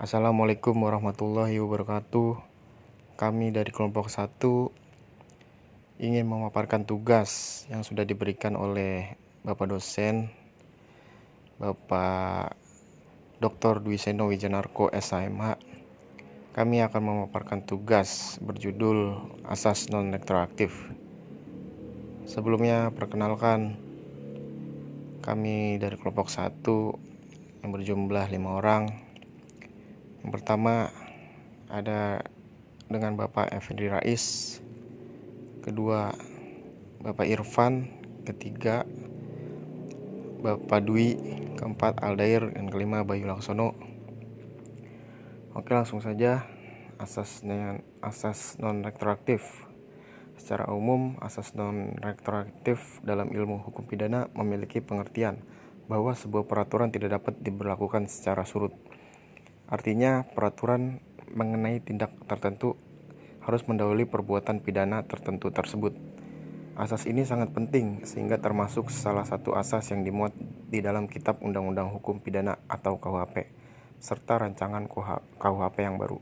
Assalamualaikum warahmatullahi wabarakatuh. Kami dari kelompok 1 ingin memaparkan tugas yang sudah diberikan oleh Bapak dosen, Bapak Dr. Dwi Seno Wijanarko SHMH. Kami akan memaparkan tugas berjudul Asas Non-Retroaktif. Sebelumnya perkenalkan, kami dari kelompok 1 yang berjumlah 5 orang. Yang pertama ada dengan Bapak Effendi Rais, kedua Bapak Irfan, ketiga Bapak Dwi, keempat Aldair, dan kelima Bayu Laksono. Oke, langsung saja. Asas non-retroaktif. Secara umum, asas non-retroaktif dalam ilmu hukum pidana memiliki pengertian bahwa sebuah peraturan tidak dapat diberlakukan secara surut. Artinya, peraturan mengenai tindak tertentu harus mendahului perbuatan pidana tertentu tersebut. Asas ini sangat penting sehingga termasuk salah satu asas yang dimuat di dalam Kitab Undang-Undang Hukum Pidana atau KUHP serta rancangan KUHP yang baru.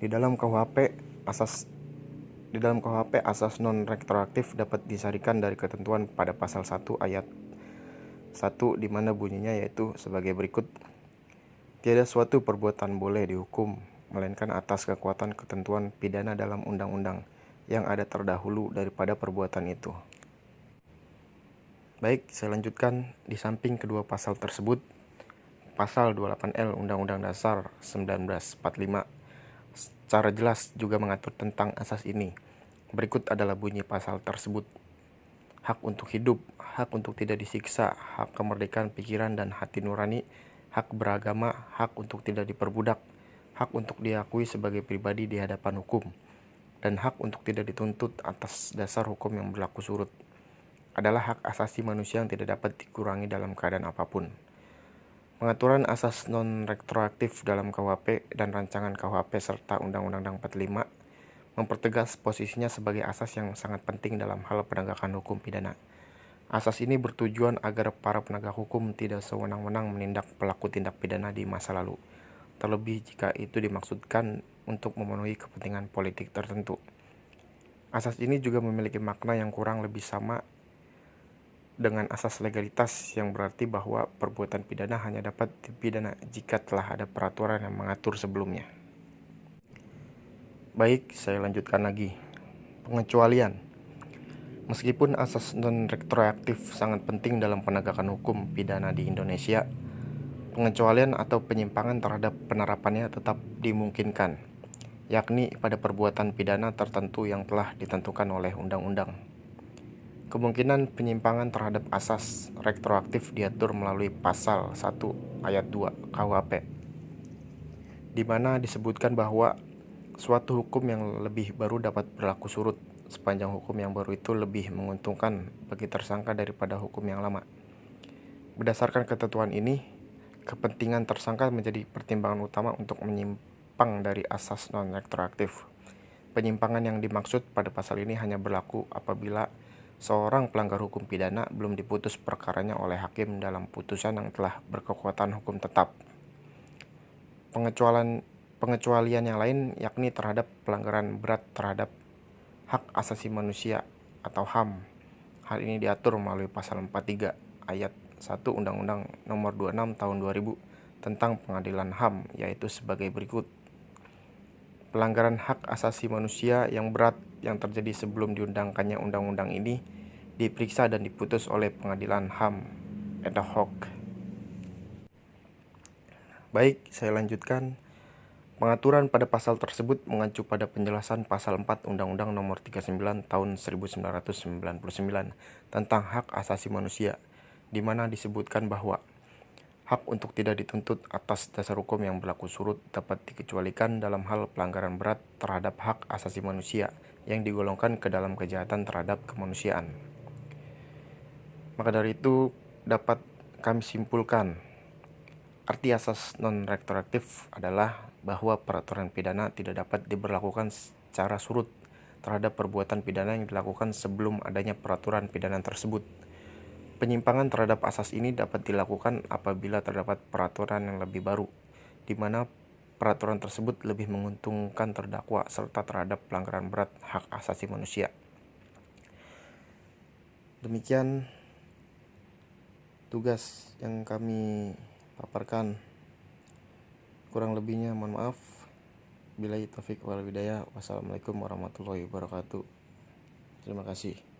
Di dalam KUHP asas non-retroaktif dapat disarikan dari ketentuan pada pasal 1 ayat 1 di mana bunyinya yaitu sebagai berikut. Tiada suatu perbuatan boleh dihukum, melainkan atas kekuatan ketentuan pidana dalam undang-undang yang ada terdahulu daripada perbuatan itu. Baik, saya lanjutkan. Di samping kedua pasal tersebut, pasal 28L Undang-Undang Dasar 1945 secara jelas juga mengatur tentang asas ini. Berikut adalah bunyi pasal tersebut. Hak untuk hidup, hak untuk tidak disiksa, hak kemerdekaan pikiran dan hati nurani, hak beragama, hak untuk tidak diperbudak, hak untuk diakui sebagai pribadi di hadapan hukum, dan hak untuk tidak dituntut atas dasar hukum yang berlaku surut adalah hak asasi manusia yang tidak dapat dikurangi dalam keadaan apapun. Pengaturan asas non-retroaktif dalam KUHP dan rancangan KUHP serta Undang-Undang 45 mempertegas posisinya sebagai asas yang sangat penting dalam hal penegakan hukum pidana. Asas ini bertujuan agar para penegak hukum tidak sewenang-wenang menindak pelaku tindak pidana di masa lalu, terlebih jika itu dimaksudkan untuk memenuhi kepentingan politik tertentu. Asas ini juga memiliki makna yang kurang lebih sama dengan asas legalitas, yang berarti bahwa perbuatan pidana hanya dapat dipidana jika telah ada peraturan yang mengatur sebelumnya. Baik, saya lanjutkan lagi. Pengecualian. Meskipun asas non-retroaktif sangat penting dalam penegakan hukum pidana di Indonesia, pengecualian atau penyimpangan terhadap penerapannya tetap dimungkinkan, yakni pada perbuatan pidana tertentu yang telah ditentukan oleh undang-undang. Kemungkinan penyimpangan terhadap asas retroaktif diatur melalui pasal 1 ayat 2 KUHP, di mana disebutkan bahwa suatu hukum yang lebih baru dapat berlaku surut sepanjang hukum yang baru itu lebih menguntungkan bagi tersangka daripada hukum yang lama. Berdasarkan ketentuan ini, kepentingan tersangka menjadi pertimbangan utama untuk menyimpang dari asas non-retroaktif. Penyimpangan yang dimaksud pada pasal ini hanya berlaku apabila seorang pelanggar hukum pidana belum diputus perkaranya oleh hakim dalam putusan yang telah berkekuatan hukum tetap. Pengecualian yang lain yakni terhadap pelanggaran berat terhadap hak asasi manusia atau HAM. Hal ini diatur melalui pasal 43 ayat 1 Undang-Undang Nomor 26 Tahun 2000 tentang Pengadilan HAM, yaitu sebagai berikut. Pelanggaran hak asasi manusia yang berat yang terjadi sebelum diundangkannya undang-undang ini diperiksa dan diputus oleh Pengadilan HAM ad hoc. Baik, saya lanjutkan. Pengaturan pada pasal tersebut mengacu pada penjelasan pasal 4 Undang-Undang Nomor 39 Tahun 1999 tentang hak asasi manusia, di mana disebutkan bahwa Hak untuk tidak dituntut atas dasar hukum yang berlaku surut dapat dikecualikan dalam hal pelanggaran berat terhadap hak asasi manusia yang digolongkan ke dalam kejahatan terhadap kemanusiaan. Maka dari itu dapat kami simpulkan, arti asas non-retroaktif adalah bahwa peraturan pidana tidak dapat diberlakukan secara surut terhadap perbuatan pidana yang dilakukan sebelum adanya peraturan pidana tersebut. Penyimpangan terhadap asas ini dapat dilakukan apabila terdapat peraturan yang lebih baru, di mana peraturan tersebut lebih menguntungkan terdakwa serta terhadap pelanggaran berat hak asasi manusia. Demikian tugas yang kami paparkan. Kurang lebihnya mohon maaf. Billahi taufik wal hidayah. Wassalamualaikum warahmatullahi wabarakatuh. Terima kasih.